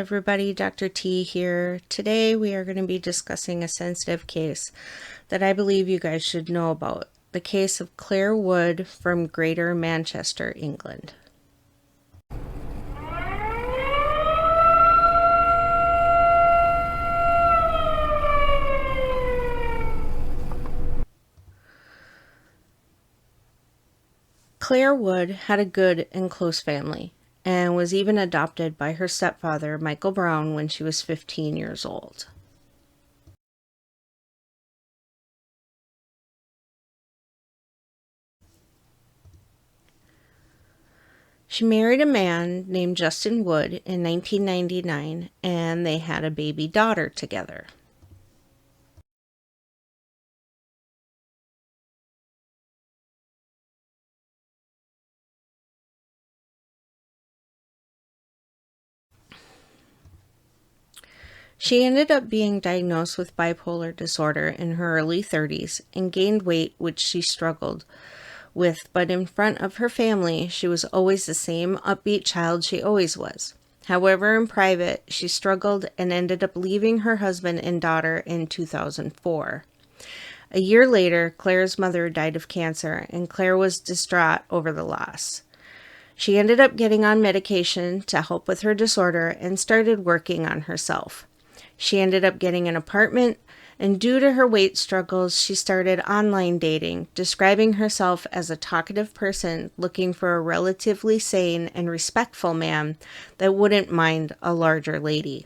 everybody, Dr. T here. Today we are going to be discussing a sensitive case that I believe you guys should know about. The case of Clare Wood from Greater Manchester, England. Clare Wood had a good and close family, and was even adopted by her stepfather, Michael Brown, when she was 15 years old. She married a man named Justin Wood in 1999, and they had a baby daughter together. She ended up being diagnosed with bipolar disorder in her early 30s and gained weight, which she struggled with, but in front of her family, she was always the same upbeat child she always was. However, in private, she struggled and ended up leaving her husband and daughter in 2004. A year later, Clare's mother died of cancer, and Clare was distraught over the loss. She ended up getting on medication to help with her disorder and started working on herself. She ended up getting an apartment, and due to her weight struggles, she started online dating, describing herself as a talkative person looking for a relatively sane and respectful man that wouldn't mind a larger lady.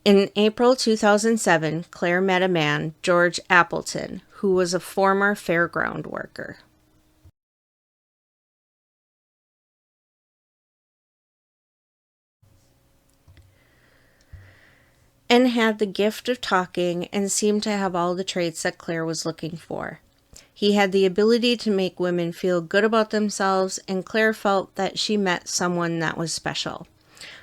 In April 2007, Clare met a man, George Appleton, who was a former fairground worker. And had the gift of talking and seemed to have all the traits that Clare was looking for. He had the ability to make women feel good about themselves, and Clare felt that she met someone that was special.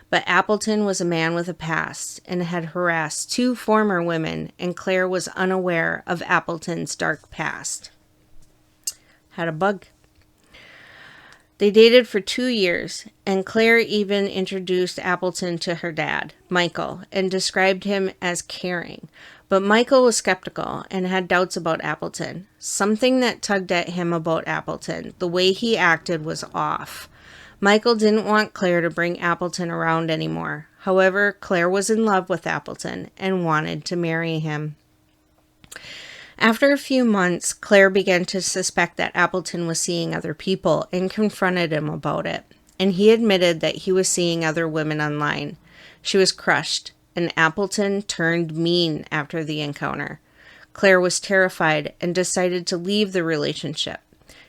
But Appleton was a man with a past and had harassed 2 former women, and Clare was unaware of Appleton's dark past. Had a bug. They dated for 2 years, and Clare even introduced Appleton to her dad, Michael, and described him as caring. But Michael was skeptical and had doubts about Appleton. Something that tugged at him about Appleton, the way he acted, was off. Michael didn't want Clare to bring Appleton around anymore. However, Clare was in love with Appleton and wanted to marry him. After a few months, Clare began to suspect that Appleton was seeing other people and confronted him about it, and he admitted that he was seeing other women online. She was crushed, and Appleton turned mean after the encounter. Clare was terrified and decided to leave the relationship.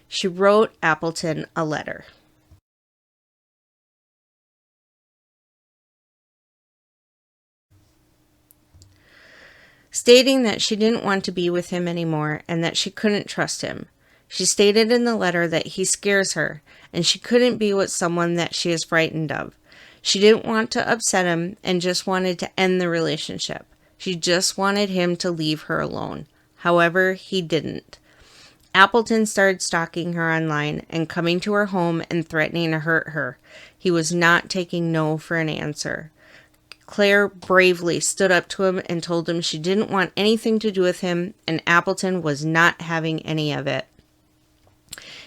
She wrote Appleton a letter. Stating that she didn't want to be with him anymore and that she couldn't trust him. She stated in the letter that he scares her and she couldn't be with someone that she is frightened of. She didn't want to upset him and just wanted to end the relationship. She just wanted him to leave her alone. However, he didn't. Appleton started stalking her online and coming to her home and threatening to hurt her. He was not taking no for an answer. Clare bravely stood up to him and told him she didn't want anything to do with him, and Appleton was not having any of it.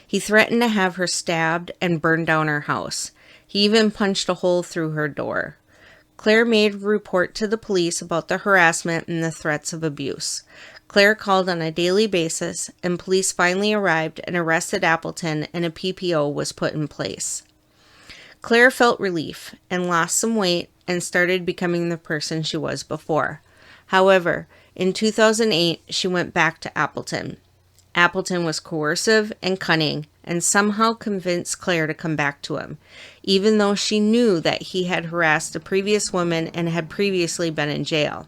He threatened to have her stabbed and burn down her house. He even punched a hole through her door. Clare made a report to the police about the harassment and the threats of abuse. Clare called on a daily basis, and police finally arrived and arrested Appleton, and a PPO was put in place. Clare felt relief and lost some weight and started becoming the person she was before. However, in 2008, she went back to Appleton. Appleton was coercive and cunning and somehow convinced Clare to come back to him, even though she knew that he had harassed a previous woman and had previously been in jail.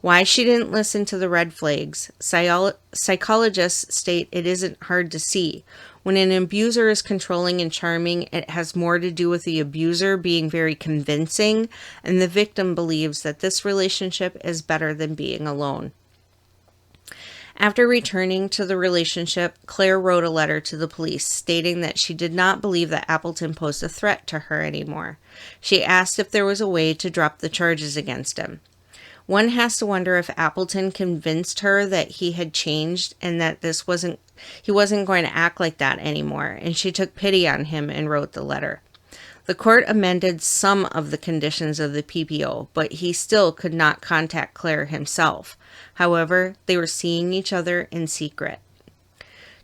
Why she didn't listen to the red flags, psychologists state it isn't hard to see. When an abuser is controlling and charming, it has more to do with the abuser being very convincing, and the victim believes that this relationship is better than being alone. After returning to the relationship, Claire wrote a letter to the police stating that she did not believe that Appleton posed a threat to her anymore. She asked if there was a way to drop the charges against him. One has to wonder if Appleton convinced her that he had changed and that he wasn't going to act like that anymore, and she took pity on him and wrote the letter. The court amended some of the conditions of the PPO, but he still could not contact Claire himself. However, they were seeing each other in secret.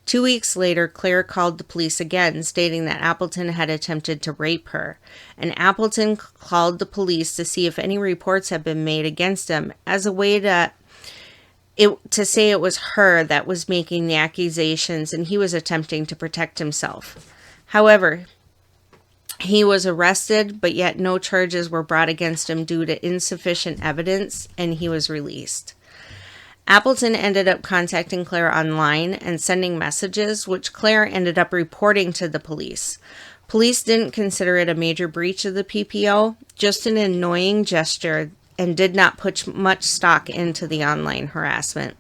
2 weeks later, Claire called the police again, stating that Appleton had attempted to rape her, and Appleton called the police to see if any reports had been made against him as a way to say it was her that was making the accusations and he was attempting to protect himself. However, he was arrested, but yet no charges were brought against him due to insufficient evidence, and he was released. Appleton ended up contacting Claire online and sending messages, which Claire ended up reporting to the police. Police didn't consider it a major breach of the PPO, just an annoying gesture, and did not put much stock into the online harassment.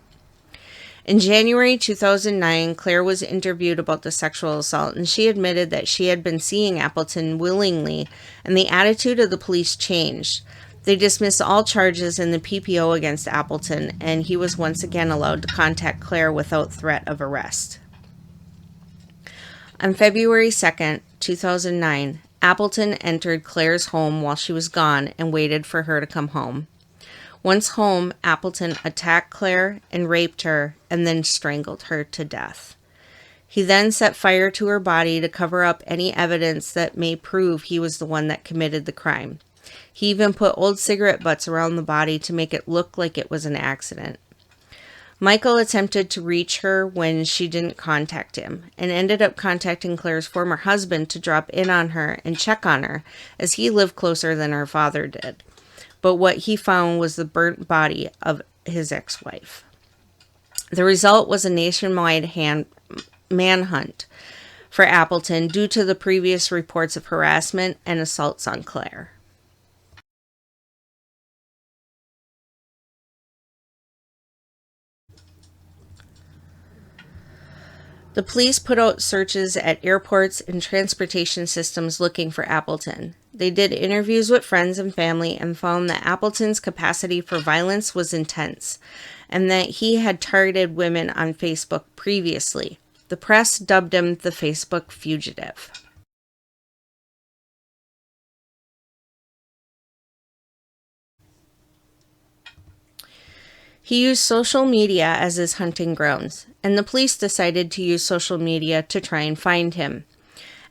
In January 2009, Claire was interviewed about the sexual assault, and she admitted that she had been seeing Appleton willingly, and the attitude of the police changed. They dismissed all charges in the PPO against Appleton, and he was once again allowed to contact Claire without threat of arrest. On February 2nd, 2009, Appleton entered Claire's home while she was gone and waited for her to come home. Once home, Appleton attacked Claire and raped her and then strangled her to death. He then set fire to her body to cover up any evidence that may prove he was the one that committed the crime. He even put old cigarette butts around the body to make it look like it was an accident. Michael attempted to reach her when she didn't contact him, and ended up contacting Claire's former husband to drop in on her and check on her, as he lived closer than her father did. But what he found was the burnt body of his ex-wife. The result was a nationwide manhunt for Appleton due to the previous reports of harassment and assaults on Claire. The police put out searches at airports and transportation systems looking for Appleton. They did interviews with friends and family and found that Appleton's capacity for violence was intense, and that he had targeted women on Facebook previously. The press dubbed him the Facebook fugitive. He used social media as his hunting grounds, and the police decided to use social media to try and find him.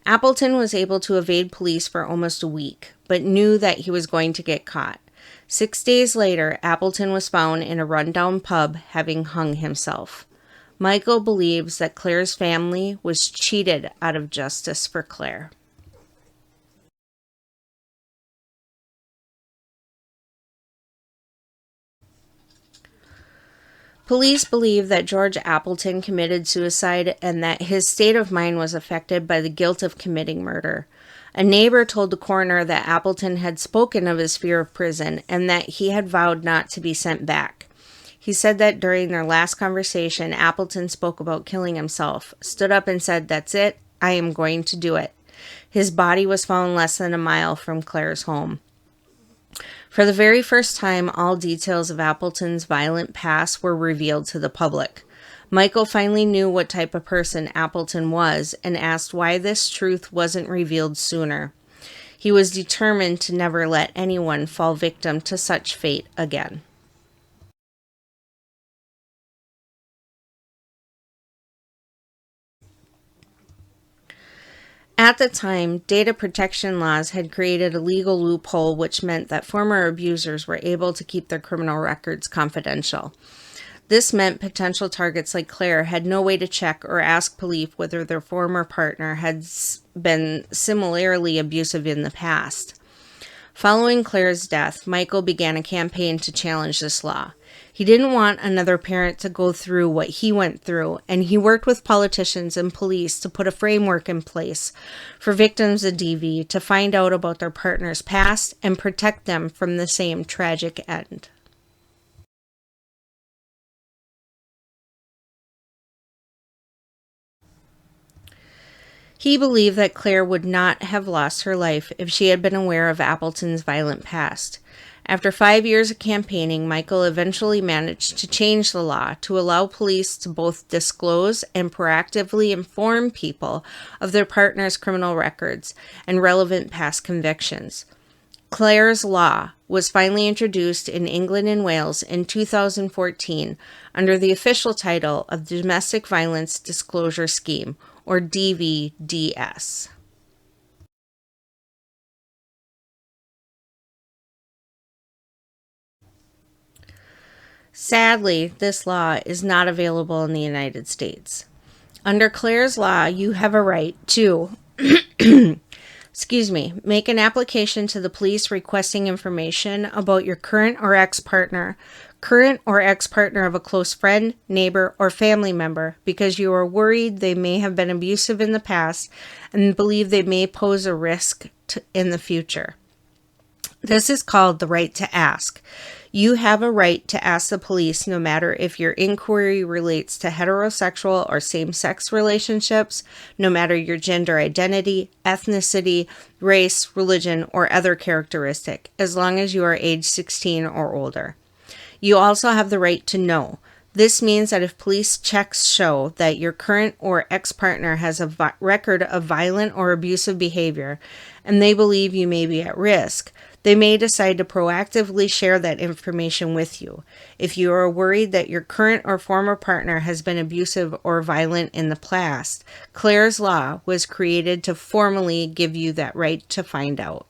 Appleton was able to evade police for almost a week, but knew that he was going to get caught. 6 days later, Appleton was found in a rundown pub having hung himself. Michael believes that Claire's family was cheated out of justice for Claire. Police believe that George Appleton committed suicide and that his state of mind was affected by the guilt of committing murder. A neighbor told the coroner that Appleton had spoken of his fear of prison and that he had vowed not to be sent back. He said that during their last conversation, Appleton spoke about killing himself, stood up and said, "That's it, I am going to do it." His body was found less than a mile from Claire's home. For the very first time, all details of Appleton's violent past were revealed to the public. Michael finally knew what type of person Appleton was and asked why this truth wasn't revealed sooner. He was determined to never let anyone fall victim to such fate again. At the time, data protection laws had created a legal loophole which meant that former abusers were able to keep their criminal records confidential. This meant potential targets like Claire had no way to check or ask police whether their former partner had been similarly abusive in the past. Following Claire's death, Michael began a campaign to challenge this law. He didn't want another parent to go through what he went through, and he worked with politicians and police to put a framework in place for victims of DV to find out about their partner's past and protect them from the same tragic end. He believed that Claire would not have lost her life if she had been aware of Appleton's violent past. After 5 years of campaigning, Michael eventually managed to change the law to allow police to both disclose and proactively inform people of their partner's criminal records and relevant past convictions. Clare's Law was finally introduced in England and Wales in 2014 under the official title of the Domestic Violence Disclosure Scheme, or DVDS. Sadly, this law is not available in the United States. Under Clare's Law, you have a right to make an application to the police requesting information about your current or ex-partner of a close friend, neighbor, or family member because you are worried they may have been abusive in the past and believe they may pose a risk in the future. This is called the right to ask. You have a right to ask the police no matter if your inquiry relates to heterosexual or same-sex relationships, no matter your gender identity, ethnicity, race, religion, or other characteristic, as long as you are age 16 or older. You also have the right to know. This means that if police checks show that your current or ex-partner has a record of violent or abusive behavior and they believe you may be at risk, they may decide to proactively share that information with you. If you are worried that your current or former partner has been abusive or violent in the past, Clare's Law was created to formally give you that right to find out.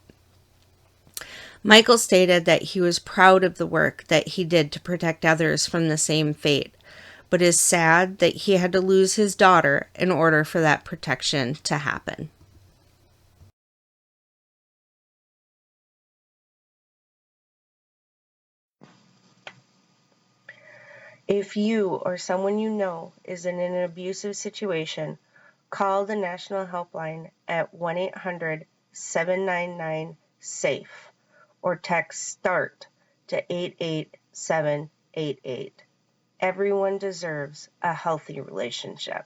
Michael stated that he was proud of the work that he did to protect others from the same fate, but is sad that he had to lose his daughter in order for that protection to happen. If you or someone you know is in an abusive situation, call the National Helpline at 1-800-799-SAFE or text START to 88788. Everyone deserves a healthy relationship.